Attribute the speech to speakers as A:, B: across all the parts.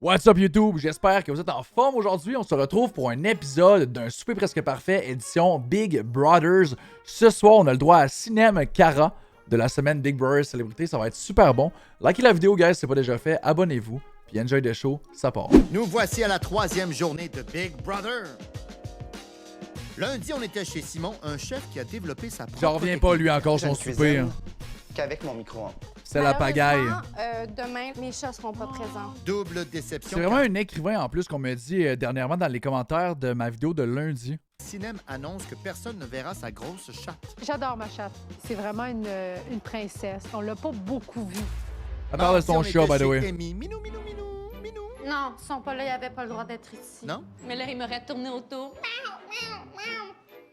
A: What's up YouTube? J'espère que vous êtes en forme aujourd'hui. On se retrouve pour un épisode d'un souper presque parfait édition Big Brothers. Ce soir, on a le droit à Sinem Cara de la semaine Big Brothers Célébrité. Ça va être super bon. Likez la vidéo, guys, si ce n'est pas déjà fait. Abonnez-vous. Puis enjoy the show. Ça part.
B: Nous voici à la troisième journée de Big Brother. Lundi, on était chez Simon, un chef qui a développé sa propre
A: J'en reviens pas, lui, encore son souper.
C: Qu'avec mon micro-ondes.
A: C'est la pagaille.
D: Demain, mes chats seront pas présents.
B: double déception.
A: C'est vraiment un écrivain en plus qu'on me dit dernièrement dans les commentaires de ma vidéo de lundi.
B: Sinem annonce que personne ne verra sa grosse chatte.
E: J'adore ma chatte. C'est vraiment une princesse. On l'a pas beaucoup vue.
A: À part de son
B: on
A: chat,
B: était
A: by the
B: chez
A: way.
B: Amy. Minou, minou, minou, minou.
D: Non, ils sont pas là, ils avaient pas le droit d'être ici.
B: Non?
D: Mais là, ils m'auraient tourné autour.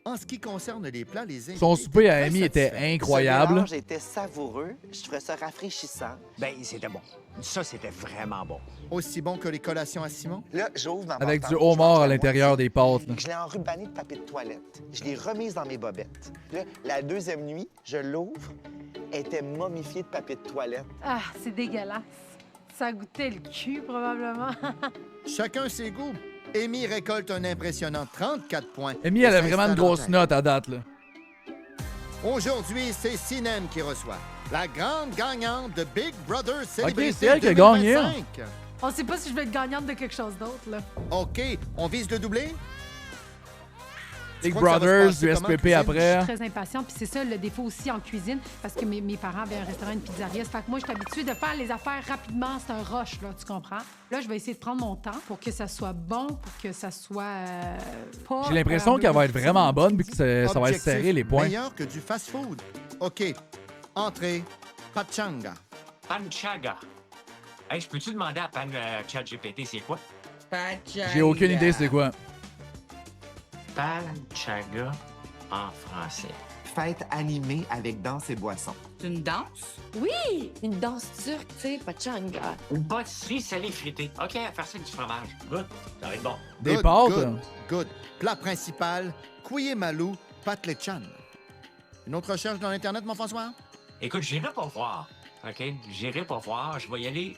B: En ce qui concerne les plats, les invités
A: Son souper à
B: étaient
A: Amy
B: très
A: était
B: satisfaits.
A: incroyable.
C: Ce mélange était savoureux. Je trouvais ça rafraîchissant.
F: Ben, c'était bon. Ça, c'était vraiment bon.
B: Aussi bon que les collations à Simon?
C: Là, j'ouvre ma
A: Avec
C: boîte
A: du
C: à lunch,
A: homard
C: je
A: à
C: mange la
A: l'intérieur
C: moitié.
A: des pâtes. là.
C: Je l'ai enrubanné de papier de toilette. Je l'ai remise dans mes bobettes. Là, la deuxième nuit, je l'ouvre. Elle était momifiée de papier de toilette.
E: Ah, c'est dégueulasse. Ça goûtait le cul, probablement.
B: Chacun ses goûts. Amy récolte un impressionnant 34 points.
A: Amy,
B: et
A: elle a
B: s'installe
A: vraiment une
B: en
A: grosse
B: tête.
A: note à date. Là.
B: Aujourd'hui, c'est Sinem qui reçoit la grande gagnante de Big Brother Célébrité
A: c'est elle qui a gagné.
B: 2025.
E: On sait pas si je vais être gagnante de quelque chose d'autre, là.
B: OK, on vise le doublé?
A: Big
B: crois que ça va se
A: Brothers,
B: passer
A: du
B: comment,
A: SPP
B: cuisine?
A: après.
E: Je suis très impatiente, puis c'est ça le défaut aussi en cuisine, parce que mes parents avaient un restaurant, une pizzeria. Ça fait que moi, je suis habituée de faire les affaires rapidement. C'est un rush, là, tu comprends? Là, je vais essayer de prendre mon temps pour que ça soit bon, pour que ça soit pas...
A: J'ai l'impression qu'elle va être vraiment bonne puis que ça va être
B: Objectif,
A: serré les points.
B: Meilleur que du fast-food. OK, entrée, pachanga.
F: Panchaga. Hey, je peux-tu demander à ChatGPT c'est quoi?
A: J'ai aucune idée c'est quoi.
F: Panchaga en français.
C: Fête animée avec danse et boissons.
G: C'est une danse?
D: Oui, une danse turque, tu sais, pachanga.
F: Une pâtisserie salée fritée. OK, à faire ça avec du fromage. Good. Ça va être bon.
A: Des
B: Good,
A: pâtes.
B: Good, good. Plat principal, couillé malou, pâte lechan. Une autre recherche dans l'Internet, mon François?
F: Écoute, j'irai pas voir. OK? J'irai pas voir. Je vais y aller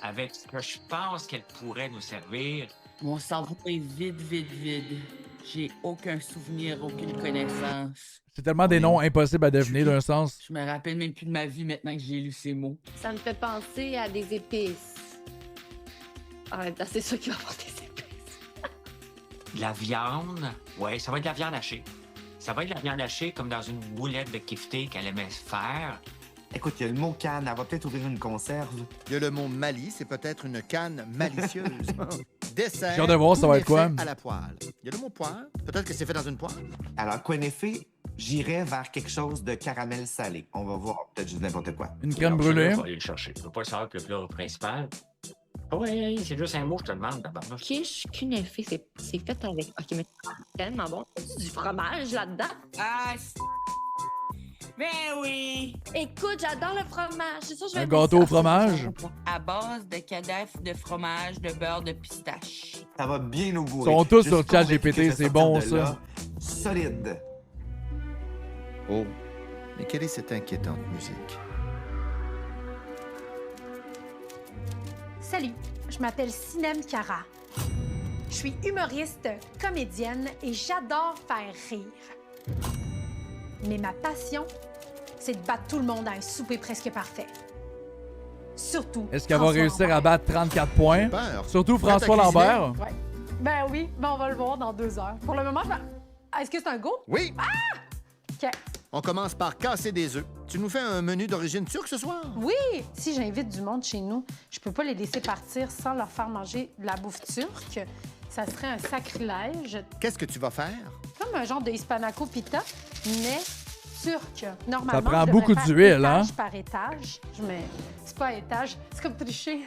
F: avec ce que je pense qu'elle pourrait nous servir.
G: Mon cerveau est vide, vide, vide. J'ai aucun souvenir, aucune connaissance.
A: C'est tellement des noms impossibles à deviner d'un sens.
G: Je me rappelle même plus de ma vie maintenant que j'ai lu ces mots.
D: Ça me fait penser à des épices. En même temps, c'est sûr qu'il va avoir des épices.
F: De la viande. Ouais, ça va être de la viande hachée. Ça va être de la viande hachée comme dans une boulette de kefté qu'elle aimait faire.
C: Écoute, il y a le mot canne. Elle va peut-être ouvrir une conserve.
B: Il y a le mot Mali, c'est peut-être une canne malicieuse. Dessert.
A: J'ai hâte de voir ça va être quoi.
B: à la poêle. Il y a le mot poêle. Peut-être que c'est fait dans une poêle.
C: Alors, Queneffé, j'irais vers quelque chose de caramel salé. On va voir. Peut-être juste n'importe quoi.
A: Une crème
F: Non,
A: brûlée.
F: Je vais aller le chercher. Je veux pas savoir que le plat principal. Oui, c'est juste un mot, je te demande d'abord.
D: Quiche cunefé, c'est fait avec... OK, mais c'est tellement bon. Du fromage là-dedans.
G: Ah, ben oui!
D: Écoute, j'adore le fromage. C'est sûr, je vais
A: Un
D: aimer
A: gâteau
D: ça.
A: au fromage.
G: À base de cadavres de fromage, de beurre, de pistache.
C: Ça va bien au goût.
A: Ils sont tous sur ChatGPT, c'est bon, ça.
C: Solide.
B: Oh, mais quelle est cette inquiétante musique?
E: Salut, je m'appelle Sinem Cara. Je suis humoriste, comédienne et j'adore faire rire. Mais ma passion, c'est de battre tout le monde à un souper presque parfait. Surtout.
A: Est-ce qu'elle va
E: François
A: réussir à
E: Lambert.
A: battre 34 points?
B: Peur.
A: Surtout
B: Prête à
A: François
B: cuisiner?
A: Lambert.
E: Ouais. Ben oui, ben on va le voir dans 2 heures. Pour le moment, est-ce que c'est un go?
B: Oui,
E: OK.
B: on commence par casser des œufs. Tu nous fais un menu d'origine turque ce soir?
E: Oui! Si j'invite du monde chez nous, je peux pas les laisser partir sans leur faire manger de la bouffe turque. Ça serait un sacrilège.
B: Qu'est-ce que tu vas faire?
E: Comme un genre de hispanaco pita, mais turc. Normalement,
A: prend
E: je devrais
A: beaucoup
E: faire
A: d'huile, hein?
E: étage par étage. Mais c'est pas étage, c'est comme tricher.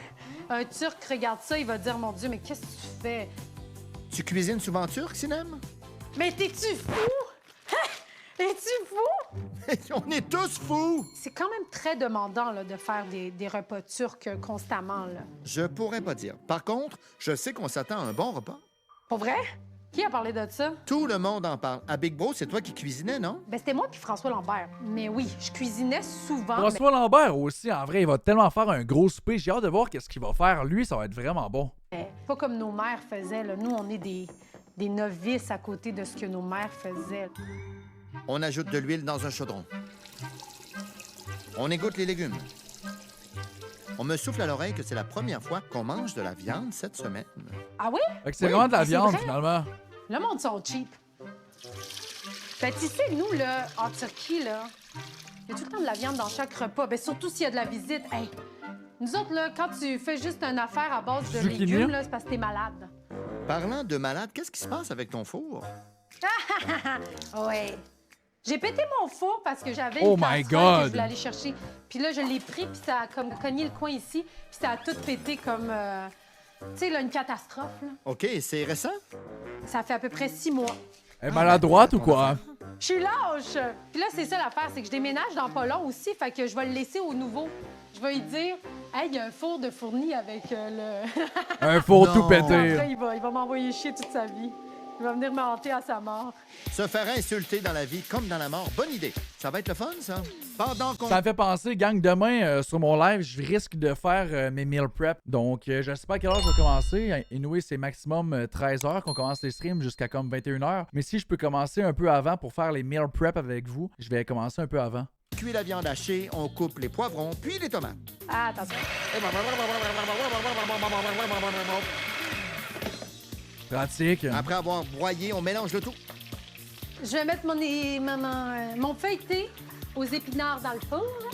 E: Un Turc regarde ça, il va dire, mon Dieu, mais qu'est-ce que tu fais?
B: Tu cuisines souvent turc, Sinem?
E: Mais t'es-tu fou? Es-tu fou?
B: On est tous fous!
E: C'est quand même très demandant là, de faire des repas turcs constamment. Là.
B: Je pourrais pas dire. Par contre, je sais qu'on s'attend à un bon repas.
E: Pour vrai? Qui a parlé de ça?
B: Tout le monde en parle. À Big Bro, c'est toi qui cuisinais, non?
E: Ben, c'était moi puis François Lambert. Mais oui, je cuisinais souvent.
A: François Lambert aussi, en vrai, il va tellement faire un gros souper. J'ai hâte de voir qu'est-ce qu'il va faire. Lui, ça va être vraiment bon.
E: Mais pas comme nos mères faisaient. Là. Nous, on est des novices à côté de ce que nos mères faisaient.
B: On ajoute de l'huile dans un chaudron. On égoutte les légumes. On me souffle à l'oreille que c'est la première fois qu'on mange de la viande cette semaine.
E: Ah oui?
A: Fait que c'est
B: Oui,
A: vraiment de la
E: c'est
A: viande,
E: vrai.
A: finalement.
E: Le monde sont cheap. Fait tu sais, nous, là, en Turquie, là, il y a tout le temps de la viande dans chaque repas. Ben, surtout s'il y a de la visite. Hey, nous autres, là, quand tu fais juste une affaire à base de
A: Zucchini.
E: légumes, là, c'est parce que t'es malade.
B: Parlant de malade, qu'est-ce qui se passe avec ton four?
E: Ouais. J'ai pété mon four parce que j'avais
A: Oh
E: une
A: my
E: casserole
A: God!
E: que je voulais aller chercher. Puis là, je l'ai pris, puis ça a comme cogné le coin ici, puis ça a tout pété comme, tu sais, là, une catastrophe. Là.
B: OK, c'est récent?
E: Ça fait à peu près 6 mois.
A: Elle est maladroite ou quoi?
E: Je suis lâche! Puis là, c'est ça l'affaire, c'est que je déménage dans pas long aussi, fait que je vais le laisser au nouveau. Je vais lui dire, hey, il y a un four de fourni avec le.
A: Un four
B: Non.
A: tout pété.
E: Après, il va m'envoyer chier toute sa vie. Il va venir me hanter à sa mort.
B: Se faire insulter dans la vie comme dans la mort, bonne idée. Ça va être le fun, ça? Pendant qu'on...
A: Ça me fait penser, gang, demain, sur mon live, je risque de faire mes meal prep. Donc, je sais pas à quelle heure je vais commencer. Anyway, c'est maximum 13h qu'on commence les streams jusqu'à comme 21h. Mais si je peux commencer un peu avant pour faire les meal prep avec vous, je vais commencer un peu avant.
B: cuit la viande hachée, on coupe les poivrons, puis les tomates.
E: Ah, attention.
A: Pratique.
B: Après avoir broyé, on mélange le tout.
E: Je vais mettre mon feuilleté aux épinards dans le four, là,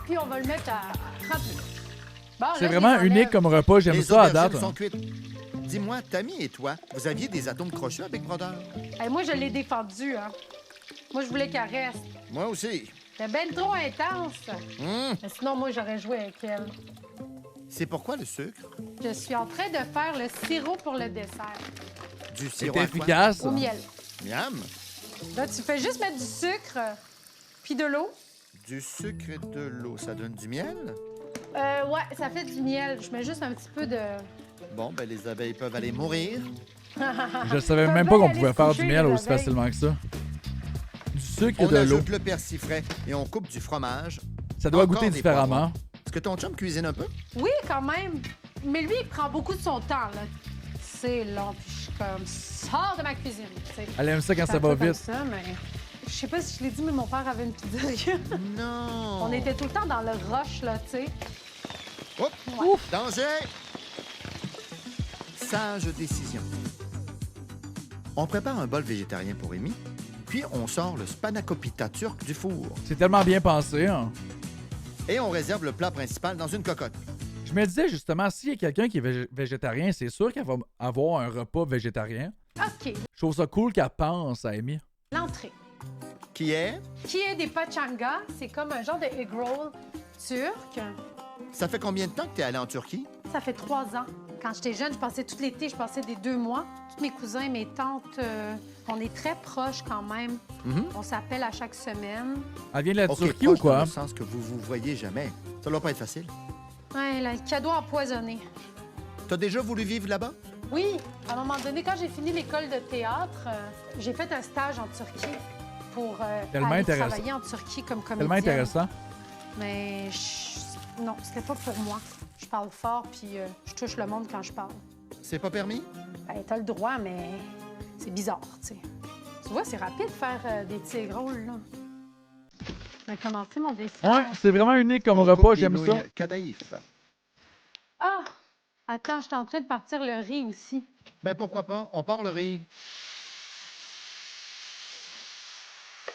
E: puis on va le mettre à 30 minutes. Bon, là,
A: C'est
E: je
A: vraiment
E: les enlève.
A: unique comme repas. J'aime
B: Les
A: ça à
B: aubergines
A: date.
B: sont cuites. Dis-moi, Tammy et toi, vous aviez des atomes crochus avec Brother?
E: Hey, moi, je l'ai défendu, hein. Moi, je voulais qu'elle reste.
B: Moi aussi.
E: C'était ben trop intense. Mais sinon, moi, j'aurais joué avec elle.
B: C'est pourquoi le sucre?
E: Je suis en train de faire le sirop pour le dessert.
B: Du
A: C'est
B: sirop à quoi?
A: efficace.
E: Au miel.
B: Miam!
E: Là, tu fais juste mettre du sucre, puis de l'eau.
B: Du sucre et de l'eau, ça donne du miel?
E: Ouais, ça fait du miel. Je mets juste un petit peu de...
B: Bon, ben les abeilles peuvent aller mourir.
A: Je savais
E: Peuvent
A: même
E: bien
A: pas qu'on
E: aller
A: pouvait
E: se
A: faire
E: coucher,
A: du miel
E: les
A: aussi
E: abeilles.
A: facilement que ça. Du sucre et
B: On
A: de l'eau.
B: ajoute le persil frais et on coupe du fromage.
A: Ça doit
B: Encore
A: goûter
B: des
A: différemment.
B: Est-ce que ton chum cuisine un peu?
E: Oui, quand même. Mais lui, il prend beaucoup de son temps, là. C'est long, puis je suis comme... Sors de ma cuisine, tu sais.
A: Elle aime ça quand
E: C'est
A: ça
E: un peu
A: va
E: comme
A: vite.
E: ça, mais... Je sais pas si je l'ai dit, mais mon père avait une pizzeria.
B: Non!
E: On était tout le temps dans le rush, là, tu sais.
B: Oups!
E: Ouais.
B: Ouf! Danger! Sage décision. On prépare un bol végétarien pour Amy, puis on sort le spanakopita turc du four.
A: C'est tellement bien pensé. Hein.
B: Et on réserve le plat principal dans une cocotte.
A: Je me disais justement, s'il y a quelqu'un qui est végétarien, c'est sûr qu'elle va avoir un repas végétarien.
E: OK,
A: Je trouve ça cool qu'elle pense à Amy.
E: l'entrée.
B: Qui est?
E: Qui est des pachanga, c'est comme un genre de egg roll turc.
B: Ça fait combien de temps que t'es allé en Turquie?
E: Ça fait 3 ans. Quand j'étais jeune, je passais tout l'été, je passais des 2 mois. Tous mes cousins, mes tantes, on est très proches quand même. On s'appelle à chaque semaine.
A: Elle vient de la
B: Ok,
A: Turquie ou
B: proche
A: quoi?
B: dans le sens que vous vous voyez jamais. Ça doit pas être facile.
E: Ouais, le cadeau empoisonné.
B: T'as déjà voulu vivre là-bas?
E: Oui, à un moment donné, quand j'ai fini l'école de théâtre, j'ai fait un stage en Turquie pour
A: Tellement
E: aller
A: intéressant.
E: travailler en Turquie comme comédienne.
A: Tellement intéressant.
E: Mais non, c'était pas pour moi. Je parle fort, puis je touche le monde quand je parle.
B: C'est pas permis?
E: Ben, t'as le droit, mais c'est bizarre, tu sais. Tu vois, c'est rapide de faire des petits rôles, là. Je vais commencer mon dessert.
A: Ouais, c'est vraiment unique comme repas, j'aime ça.
B: Cadaïf.
E: Ah! Attends, je suis en train de partir le riz aussi.
B: Ben pourquoi pas? On part le riz.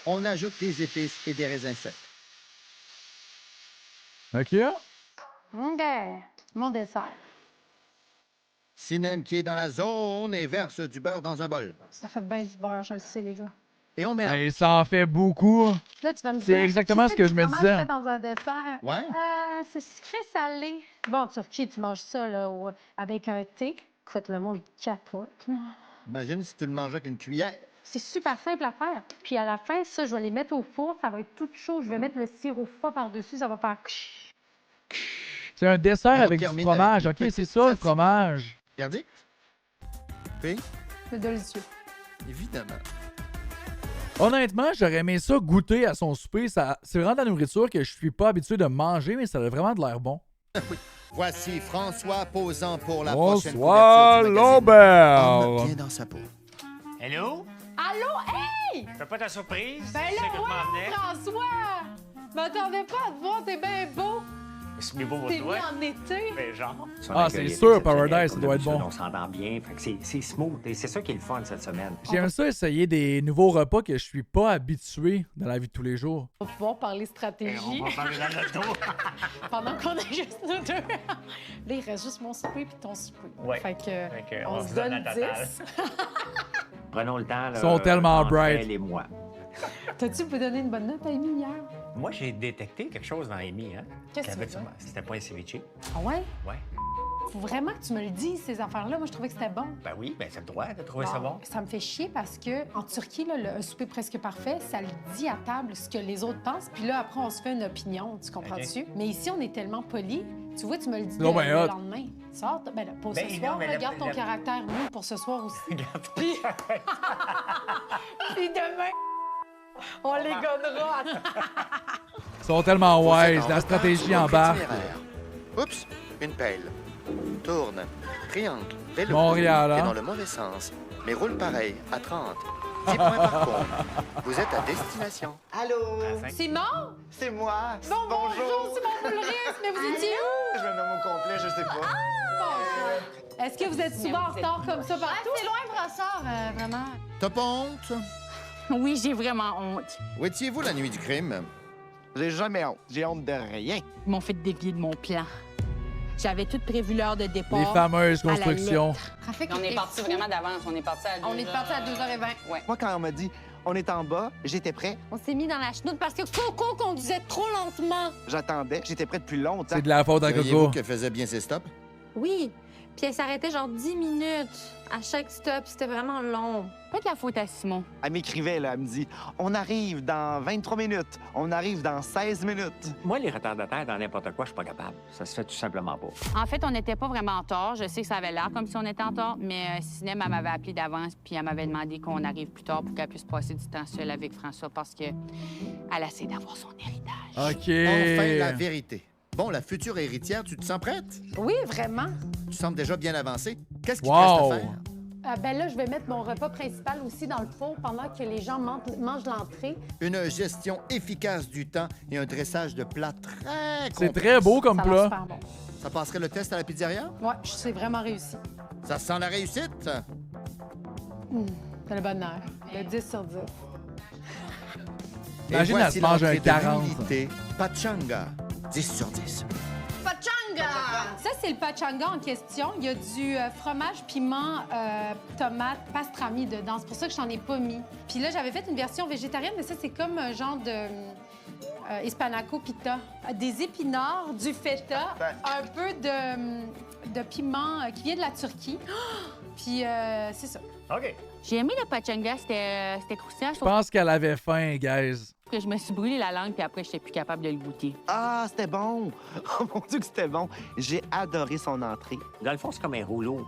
B: On ajoute des épices et des raisins secs.
A: OK.
E: OK, mon dessert.
B: Sinem qui est dans la zone et verse du beurre dans un bol.
E: Ça fait bien du beurre, je le sais, les gars.
B: Et on met.
A: Et ça en fait beaucoup.
E: Là, tu vas me
A: C'est
E: dire...
A: exactement ce que je me
E: Comment
A: disais.
E: je fais dans un dessert?
B: Ouais?
E: C'est sucré-salé. Bon, en Turquie, tu manges ça, là, avec un thé. Écoute, le monde capote.
B: Imagine si tu le manges avec une cuillère.
E: C'est super simple à faire. Puis à la fin, ça, je vais les mettre au four. Ça va être tout chaud. Je vais mettre le sirop froid par-dessus. Ça va faire...
A: C'est un dessert
B: On
A: avec du
B: termine
A: fromage.
B: avec
A: OK,
B: une
A: c'est
B: petite
A: ça, le
B: salsine.
A: fromage.
B: Regardez. Puis,
E: C'est délicieux.
B: Évidemment.
A: Honnêtement, j'aurais aimé ça goûter à son souper. C'est vraiment de la nourriture que je suis pas habitué de manger, mais ça a vraiment de l'air bon.
B: Voici François posant pour la prochaine
A: Bonsoir,
B: couverture du magazine.
A: Lambert!
B: Homme bien dans sa peau.
F: Hello?
E: Allô, hey!
F: Fais pas ta surprise.
E: Ben
F: Tu sais
E: là,
F: que je m'en venais.
E: François! M'attendais pas à te voir, t'es bien beau.
F: C'est mieux beau pour
E: T'es
F: toi.
E: venu en été.
F: Ben, genre.
A: Ah, c'est sûr, Paradise, ça doit être bon.
F: On s'entend bien. Fait que c'est smooth. Et c'est ça qui est le fun cette semaine.
A: J'aime ça essayer des nouveaux repas que je suis pas habitué dans la vie de tous les jours.
E: On va pouvoir parler
F: Et
E: stratégie
F: on va parler dans le dos.
E: pendant qu'on est juste nous deux. Là, il reste juste mon souper puis ton souper.
F: Ouais.
E: Fait que,
F: Fait que
E: on
F: on
E: se
F: se donne
E: donne
F: la totale.
E: 10.
F: Prenons le temps. Là,
A: Ils sont tellement
F: entre
A: bright.
F: elle et moi.
E: T'as-tu pu donner une bonne note à Amy hier?
F: Moi, j'ai détecté quelque chose dans Amy. Hein?
E: Qu'est-ce que
F: Qu'elle avait
E: tu veux?
F: C'était pas un ceviche.
E: Ah ouais?
F: Ouais.
E: Faut vraiment que tu me le dises, ces affaires-là. Moi, je trouvais que c'était bon.
F: Ben oui, ben c'est le droit de trouver ça bon.
E: Ça me fait chier parce que en Turquie, là, un souper presque parfait, ça le dit à table ce que les autres pensent. Puis là, après, on se fait une opinion. Tu comprends-tu? Mais ici, on est tellement poli. Tu vois, tu me le dis
A: Non, ben,
E: le
A: hot.
E: lendemain. Sors, ben, là, pas
F: Ben,
E: ce
F: non,
E: soir,
F: mais
E: là,
F: la-
E: garde ton
F: la-
E: caractère, nous, pour ce soir aussi.
F: Regarde.
E: Puis... Puis demain, on les gonnera.
A: Ils sont tellement
B: Vous êtes
A: wise,
B: en
A: la
B: retard
A: stratégie
B: sur
A: en
B: votre
A: bas.
B: itinéraire. Oups, une pelle. Tourne, triangle, vélo.
A: Montréal,
B: Et
A: hein?
B: dans le mauvais sens. Mais roule pareil, à 30. 10 points par contre. Vous êtes à destination.
C: Allô?
E: Simon?
C: C'est moi.
E: Bon, bonjour, Simon Boulris, mais vous étiez où?
C: Je me nomme au complet, je sais pas.
E: Bonjour. Est-ce que vous êtes souvent en retard comme ça partout?
H: C'est loin, Brassard, vraiment.
B: T'as pas honte?
H: Oui, j'ai vraiment honte.
B: Où étiez-vous la nuit du crime?
C: J'ai jamais honte. J'ai honte de rien.
H: Ils m'ont fait dévier de mon plan. J'avais tout prévu l'heure de départ.
A: Les fameuses
H: à la
A: constructions.
H: lettre.
E: Trafic
G: On est
E: était
G: parti
E: fou.
G: vraiment d'avance. On est parti à 2h.
E: On est parti à 2h20.
C: Moi, quand on m'a dit on est en bas, j'étais prêt.
H: On s'est mis dans la chenoute parce que Coco conduisait trop lentement.
C: J'attendais. J'étais prêt depuis longtemps.
A: C'est de la faute à
B: Voyez-vous
A: Coco.
B: qu'elle faisait bien ses stops?
H: Oui. Puis elle s'arrêtait genre 10 minutes à chaque stop. C'était vraiment long. Pas de la faute à Simon.
C: Elle m'écrivait, là. Elle me dit on arrive dans 23 minutes. On arrive dans 16 minutes.
F: Moi, les retardataires dans n'importe quoi, je suis pas capable. Ça se fait tout simplement pas.
H: En fait, on n'était pas vraiment en tort. Je sais que ça avait l'air comme si on était en tort, mais Sinem, elle m'avait appelé d'avance puis elle m'avait demandé qu'on arrive plus tard pour qu'elle puisse passer du temps seule avec François parce que elle essaie d'avoir son héritage.
A: OK.
B: Enfin, la vérité. Bon, la future héritière, tu te sens prête?
E: Oui, vraiment.
B: Tu sembles déjà bien avancé. Qu'est-ce qu'il te
A: Wow.
B: reste à faire?
E: Ben là, je vais mettre mon repas principal aussi dans le four pendant que les gens mangent l'entrée.
B: Une gestion efficace du temps et un dressage de plats très
A: C'est
B: complexe.
A: très beau comme
E: Ça a l'air
A: plat.
E: super bon.
B: Ça passerait le test à la pizzeria?
E: Ouais, c'est vraiment réussi.
B: Ça sent la réussite?
E: C'est le bonheur. Le 10 sur 10.
B: Et
A: Imagine,
B: voici
A: elle se mange
B: l'entrée
A: un
B: de
A: 40.
B: l'unité Pachanga. 10 sur 10.
E: Ça, c'est le pachanga en question. Il y a du fromage, piment, tomate, pastrami dedans. C'est pour ça que je n'en ai pas mis. Puis là, j'avais fait une version végétarienne, mais ça, c'est comme un genre de espanaco pita. Des épinards, du feta, un peu de piment qui vient de la Turquie. Puis c'est ça.
F: OK.
H: J'ai aimé le pachanga, c'était croustillant. Je
A: Je
H: trouve
A: pense qu'elle avait faim, guys.
H: que je me suis brûlé la langue, puis après, j'étais plus capable de le goûter.
C: Ah, c'était bon. Oh mon Dieu que c'était bon. J'ai adoré son entrée.
F: Dans le fond, c'est comme un rouleau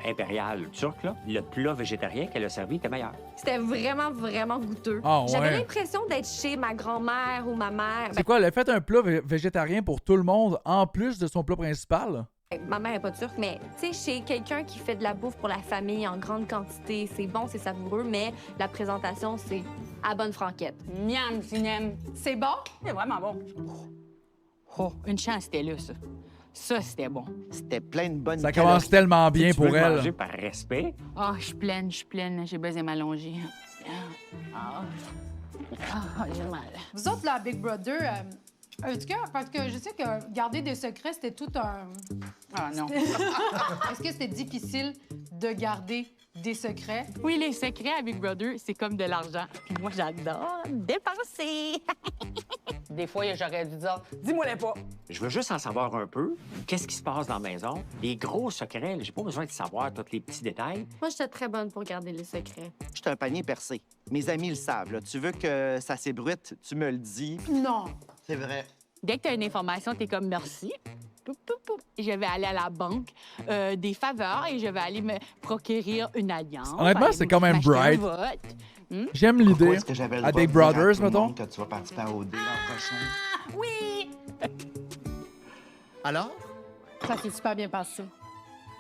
F: impérial turc, là. Le plat végétarien qu'elle a servi était meilleur.
D: C'était vraiment, vraiment goûteux.
A: Ah,
D: J'avais
A: ouais.
D: l'impression d'être chez ma grand-mère ou ma mère.
A: C'est quoi, elle a fait un plat végétarien pour tout le monde en plus de son plat principal?
D: Ma mère est pas turque, mais tu sais, chez quelqu'un qui fait de la bouffe pour la famille en grande quantité, c'est bon, c'est savoureux, mais la présentation, c'est à bonne franquette.
H: Miam, Sinem.
E: C'est bon?
H: C'est vraiment bon. Oh, une chance, c'était là, ça. Ça, c'était bon.
C: C'était plein de bonnes
A: Ça commence
C: calories.
A: tellement bien
F: Tu veux
A: pour
F: le
A: elle.
F: manger par respect.
H: Ah, je suis pleine, j'ai besoin de m'allonger. J'ai mal.
E: Vous autres, là, Big Brother, en tout cas, parce que je sais que garder des secrets, c'était tout un...
H: Ah, non.
E: Est-ce que c'était difficile de garder des secrets?
H: Oui, les secrets à Big Brother, c'est comme de l'argent. Puis moi, j'adore dépenser. Des fois, j'aurais dû dire « Dis-moi-les pas!
F: Je veux juste en savoir un peu. Qu'est-ce qui se passe dans la maison? Les gros secrets, là, j'ai pas besoin de savoir tous les petits détails.
D: Moi, j'étais très bonne pour garder les secrets.
C: J'étais un panier percé. Mes amis le savent. Là. Tu veux que ça s'ébruite, tu me le dis.
E: Non.
C: C'est vrai. »
H: Dès que tu as une information, t'es comme « Merci. » Et je vais aller à la banque des faveurs et je vais aller me procurer une alliance.
A: Honnêtement,
H: aller
A: c'est quand même
H: m'acheter un
A: bright.
H: vote.
A: J'aime
C: Pourquoi
A: l'idée.
C: est-ce que j'avais le
A: À
C: droit
A: Big
C: de dire à
A: Brothers,
C: tout le
A: mettons.
C: monde que tu vas participer à OD l'an prochain?
E: Oui!
B: Alors,
E: Ça s'est super bien passé.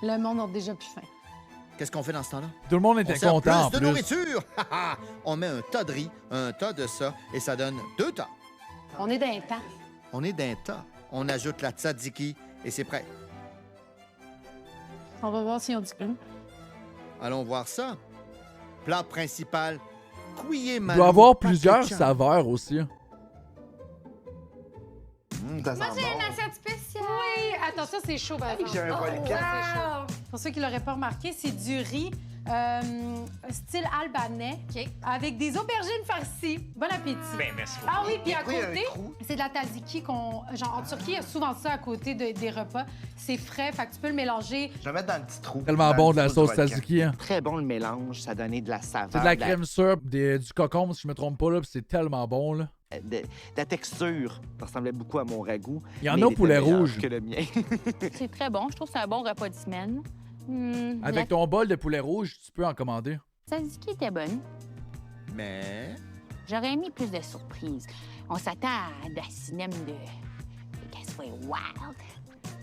E: Le monde a déjà plus faim.
B: qu'est-ce qu'on fait dans ce temps-là?
A: Tout le monde
B: On
A: était
B: sert
A: content en
B: plus de
A: plus.
B: nourriture! On met un tas de riz, un tas de ça, et ça donne 2 tas.
E: On est d'un temps.
B: On est d'un tas. On ajoute la tzatziki, et c'est prêt.
E: On va voir si on dit plus.
B: Allons voir ça. Plat principal, couillé
A: Il
B: malou.
A: doit avoir
B: pas
A: plusieurs
B: ketchup.
A: saveurs aussi.
C: Ça sent bon.
D: assiette spéciale.
E: Oui, attends, ça c'est chaud, par exemple.
C: J'ai un volcan.
E: Pour ceux qui l'auraient pas remarqué, c'est du riz style albanais avec des aubergines farcies. Bon appétit.
F: Ben, merci.
E: Ah oui, puis à
C: Pourquoi il y a un
E: côté,
C: trou?
E: c'est de la tzatziki qu'on... Genre, en Turquie, il y a souvent ça à côté des repas. C'est frais, fait que tu peux le mélanger.
C: Je vais mettre dans le petit trou.
A: Tellement
C: Dans
A: bon
C: le
A: de la
C: petit trou
A: sauce
C: du volcan.
A: tzatziki. Hein.
C: Très bon le mélange, ça donnait de la saveur.
A: C'est de la crème sure, du cocon, si je me trompe pas, là, puis c'est tellement bon. Là.
C: De la texture. Ça ressemblait beaucoup à mon ragoût.
A: Il y en
C: mais
A: a au
C: était
A: poulet
C: meilleur
A: rouge.
C: que le mien.
H: C'est très bon. Je trouve que c'est un bon repas de semaine.
A: Avec ton bol de poulet rouge, tu peux en commander.
H: La tzatziki était bonne.
B: Mais...
H: J'aurais mis plus de surprises. On s'attend à de la cinéma qu'elle soit wild.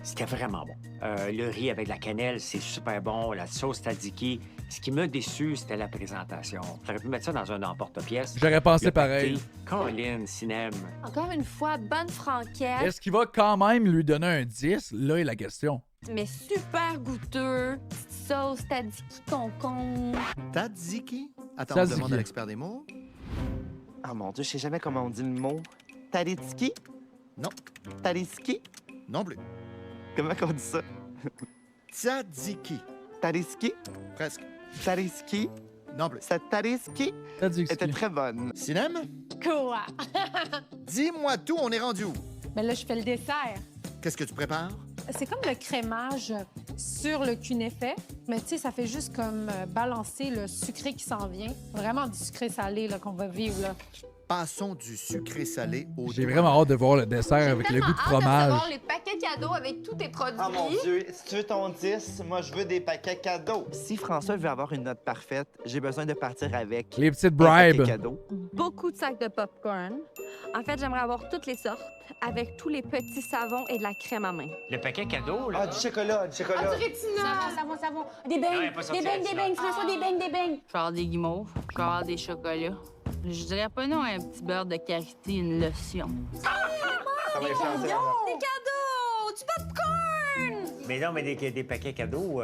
F: C'était vraiment bon. Le riz avec la cannelle, c'est super bon. La sauce tzatziki. Ce qui m'a déçu, c'était la présentation. J'aurais pu mettre ça dans un emporte-pièce.
A: J'aurais pensé
F: Le
A: pareil.
F: pâté, Colin, cinéma.
D: Encore une fois, bonne franquette,
A: Est-ce qu'il va quand même lui donner un 10? Là est la question.
D: mais super goûteux. Petite sauce, tzatziki, concombre.
B: Tzatziki? Attends,
A: Tzatziki.
B: on demande à l'expert des mots.
C: Ah mon Dieu, je sais jamais comment on dit le mot. Tzatziki?
B: Non.
C: Tzatziki?
B: Non plus.
C: Comment on dit ça?
B: Tzatziki.
C: Tzatziki?
B: Presque.
C: Tzatziki?
B: Non plus.
C: Cette tzatziki
A: Tzatziki.
C: était très bonne.
B: Sinem?
E: Quoi?
B: Dis-moi tout, on est rendu où?
E: Mais là, je fais le dessert.
B: Qu'est-ce que tu prépares?
E: C'est comme le crémage sur le cunéfait, mais tu sais, ça fait juste comme balancer le sucré qui s'en vient. Vraiment du sucré salé là, qu'on va vivre, là.
B: Passons du sucré salé au
A: J'ai vraiment hâte de voir le dessert avec le goût de
D: Tellement hâte de
A: fromage.
D: recevoir les paquets cadeaux avec tous tes produits.
C: Ah mon Dieu, si tu veux ton 10, moi je veux des paquets cadeaux. Si François veut avoir une note parfaite, j'ai besoin de partir avec
A: Les petites
C: un paquet
A: bribes.
C: cadeau.
D: Beaucoup de sacs de popcorn. En fait, j'aimerais avoir toutes les sortes avec tous les petits savons et de la crème à main.
F: Le paquet cadeau, là.
C: Ah, du chocolat, du chocolat.
H: Savon. Des
F: Non, il
H: beignes,
F: est pas sorti là-dessus.
H: François, des beignes. Je vais avoir des guimauves, je vais avoir des chocolats. Je dirais pas non à un petit beurre de karité, une lotion.
C: Ça va les faire dire.
D: Des cadeaux! Du popcorn!
F: Mais non, mais des paquets cadeaux,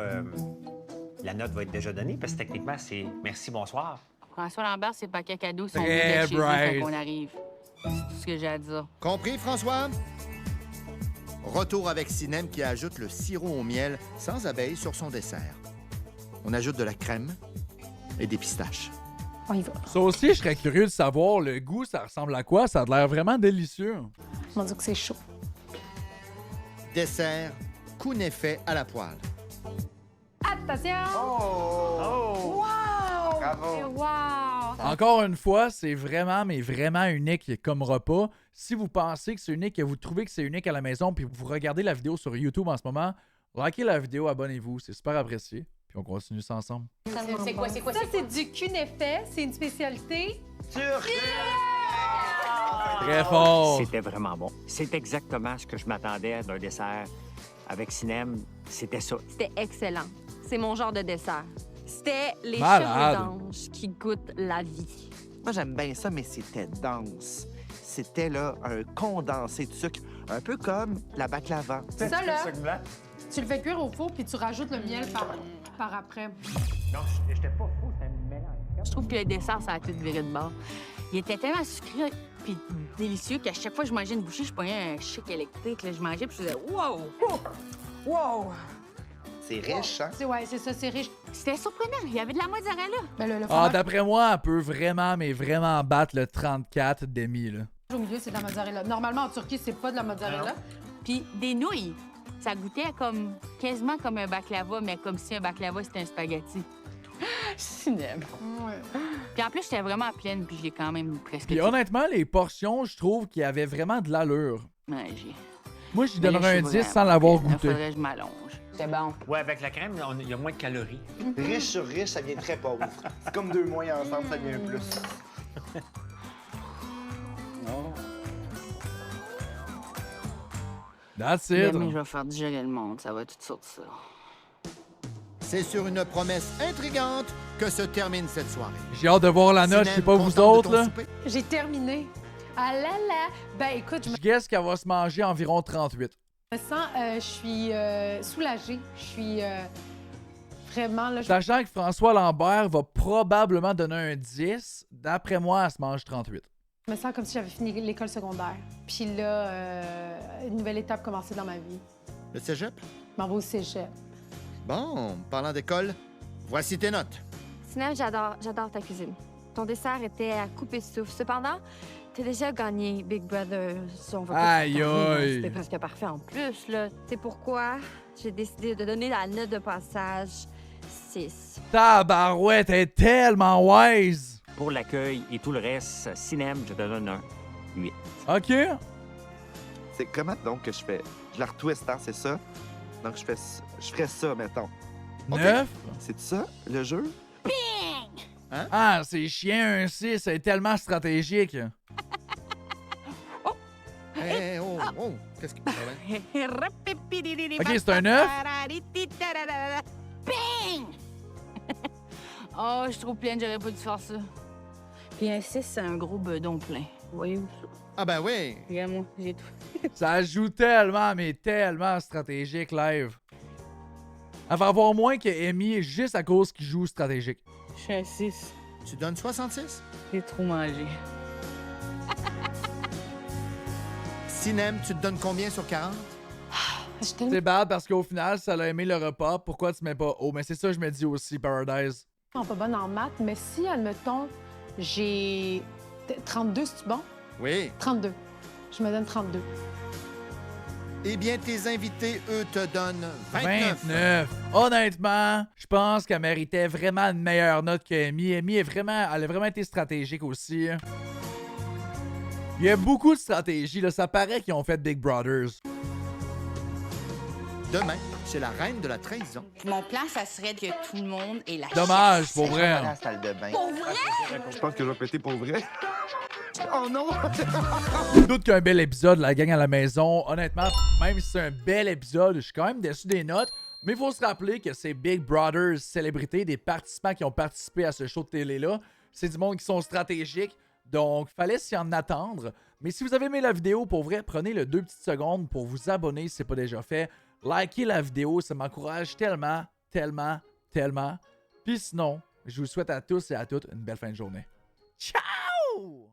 F: la note va être déjà donnée parce que techniquement, c'est merci, bonsoir.
H: François Lambert, ses paquets cadeaux sont
A: Très
H: venus de chez lui
A: bright.
H: quand on arrive. C'est tout ce que j'ai à dire.
B: Compris, François? Retour avec Sinem qui ajoute le sirop au miel sans abeille sur son dessert. On ajoute de la crème et des pistaches.
E: On y va.
A: Ça aussi, je serais curieux de savoir le goût, ça ressemble à quoi? Ça a l'air vraiment délicieux.
E: On va dire que c'est chaud.
B: Dessert, kunéfait à la poêle.
E: Attention!
C: Oh!
E: Wow!
C: Bravo!
D: Wow!
A: Encore une fois, c'est vraiment, mais vraiment unique comme repas. Si vous pensez que c'est unique et vous trouvez que c'est unique à la maison, puis vous regardez la vidéo sur YouTube en ce moment, likez la vidéo, abonnez-vous, c'est super apprécié. Puis on continue ça ensemble.
E: C'est quoi? Ça, c'est du cunéfait. C'est une spécialité.
C: Turc!
A: Très fort!
F: C'était vraiment bon. C'est exactement ce que je m'attendais d'un dessert avec cinéma. C'était ça.
D: C'était excellent. C'est mon genre de dessert. C'était les
A: Malade.
D: cheveux d'ange qui goûtent la vie.
C: Moi, j'aime bien ça, mais c'était dense. C'était là un condensé de sucre, un peu comme la baklava.
E: Ça, là, tu le fais cuire au four puis tu rajoutes le miel par après.
F: Donc, j'étais pas fou, c'était un mélange.
H: Je trouve que le dessert, ça a tout viré de bord. Il était tellement sucré puis délicieux qu'à chaque fois que je mangeais une bouchée, je prenais un chic électrique. Là. Je mangeais puis je faisais « wow! Wow!
C: C'est riche, hein?
E: C'est ça, c'est riche. »
H: C'était surprenant. Il y avait de la mozzarella.
E: Ben, le
A: Ah,
E: fromage
A: d'après moi, elle peut vraiment, mais vraiment battre le 34 demi, là.
E: au milieu, c'est de la mozzarella. Normalement, en Turquie, c'est pas de la mozzarella.
H: Puis des nouilles. Ça goûtait comme quasiment comme un baklava, mais comme si un baklava, c'était un spaghetti. Cinéma.
E: Ouais.
H: Puis en plus, j'étais vraiment pleine, puis j'ai quand même presque...
A: Puis honnêtement, les portions, je trouve qu'il y avait vraiment de l'allure.
H: Ouais,
A: Moi, j'y
H: Mais là,
A: donnerais un
H: je suis
A: 10 sans
H: vraiment
A: l'avoir
H: pleine.
A: goûté.
H: Faudrait que je m'allonge. C'est bon.
F: Ouais, avec la crème, il y a moins de calories.
C: Riche sur riche, ça devient très pauvre. C'est comme 2 mois ensemble, ça devient un plus.
A: That's
H: Mais
A: it.
H: je vais faire digérer le monde, ça va tout sortir ça.
B: C'est sur une promesse intrigante que se termine cette soirée.
A: J'ai hâte de voir la note, je sais
B: Sinem,
A: pas vous
B: contente de
A: autres,
B: ton
A: là.
B: souper?
E: J'ai terminé. Ah là là! Ben écoute, je
A: Je guess qu'elle va se manger environ 38.
E: me sens, je suis soulagée. Je suis vraiment là.
A: Sachant que François Lambert va probablement donner un 10, d'après moi, elle se mange 38.
E: Je me sens comme si j'avais fini l'école secondaire. Puis là, une nouvelle étape commençait dans ma vie.
B: Le cégep?
E: Je m'en vais au cégep.
B: Bon, parlant d'école, voici tes notes.
D: Sinem, j'adore ta cuisine. Ton dessert était à couper de souffle. Cependant, t'as déjà gagné Big Brother. Si on veut pas
A: Aïe, aïe.
D: C'est presque parfait en plus, là. C'est pourquoi j'ai décidé de donner la note de passage 6.
A: Tabarouette, elle est tellement wise!
F: Pour l'accueil et tout le reste, Cinem, je te donne un 8.
A: OK.
I: C'est comment donc que je fais? Je la retwist, hein, c'est ça? Donc je ferais ça, mettons.
A: 9.
I: C'est ça, le jeu?
A: Ah, c'est chiant, un 6, c'est tellement stratégique.
B: Hey, oh, oh, qu'est-ce qui...
A: OK, c'est un 9.
H: Bing! Oh, je suis trop pleine, j'aurais pas dû faire ça. Puis un 6, c'est un gros bedon plein. Voyez-vous ça?
B: Ah ben oui.
H: Regarde-moi, j'ai tout.
A: Ça joue tellement, mais tellement stratégique live. Elle va avoir moins que Amy juste à cause qu'il joue stratégique.
H: Je suis un 6.
B: Tu donnes 66?
H: J'ai trop mangé.
B: Sinem, tu te donnes combien sur 40?
A: C'est bad parce qu'au final, ça l'a aimé le repas. Pourquoi tu mets pas haut? Mais c'est ça que je me dis aussi, Paradise.
E: Je suis pas bonne en maths, mais si, admettons, j'ai 32, c'est bon?
B: Oui.
E: 32. Je me donne 32.
B: Eh bien, tes invités, eux, te donnent 29.
A: 29. Honnêtement, je pense qu'elle méritait vraiment une meilleure note que Amy. Amy elle a vraiment été stratégique aussi. Il y a beaucoup de stratégies, là. Ça paraît qu'ils ont fait Big Brothers.
B: Demain, c'est la reine de la trahison.
H: Mon plan, ça serait que tout le monde ait la
A: Dommage, pour vrai.
C: Dans la salle de bain.
I: Je pense que je vais péter pour vrai. Oh non!
A: Doute qu'un bel épisode, la gang à la maison. Honnêtement, même si c'est un bel épisode, je suis quand même déçu des notes. Mais il faut se rappeler que c'est Big Brothers célébrités, des participants qui ont participé à ce show de télé-là. C'est du monde qui sont stratégiques. Donc, fallait s'y en attendre. Mais si vous avez aimé la vidéo, pour vrai, prenez le 2 petites secondes pour vous abonner si ce n'est pas déjà fait. Likez la vidéo, ça m'encourage tellement, tellement, tellement. Puis sinon, je vous souhaite à tous et à toutes une belle fin de journée. Ciao!